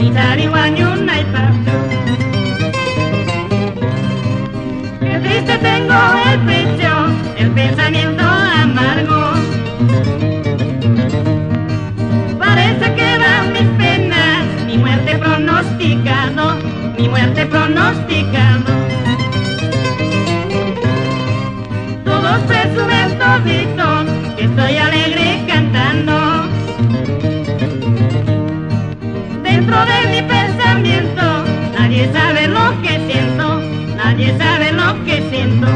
ni zariguañuna y pato. Qué triste tengo el pecho, el pensamiento amargo. Parece que van mis penas, mi muerte pronosticado, mi muerte pronosticado. Todos presumen toditos que estoy alegre cantando. Dentro de mi pensamiento nadie sabe lo que siento, nadie sabe lo que siento.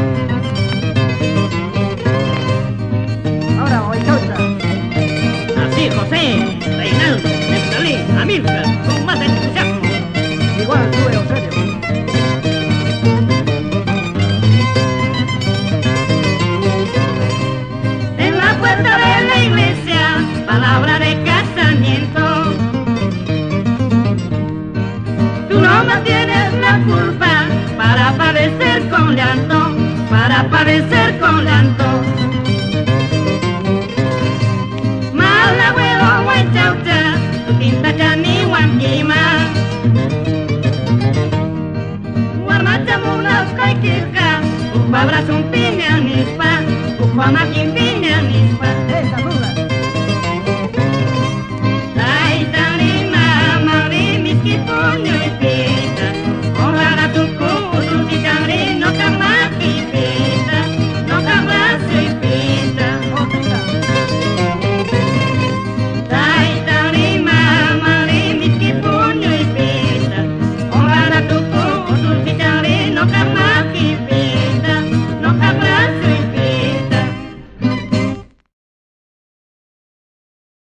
Ahora voy causa. Así José, Reinaldo, Neftalí, Amílcar, con más entusiasmo. Igual tú, Eusebio. En la puerta de la iglesia, palabra de casamiento. Tú no tienes la culpa para padecer con llanto, para padecer con llanto.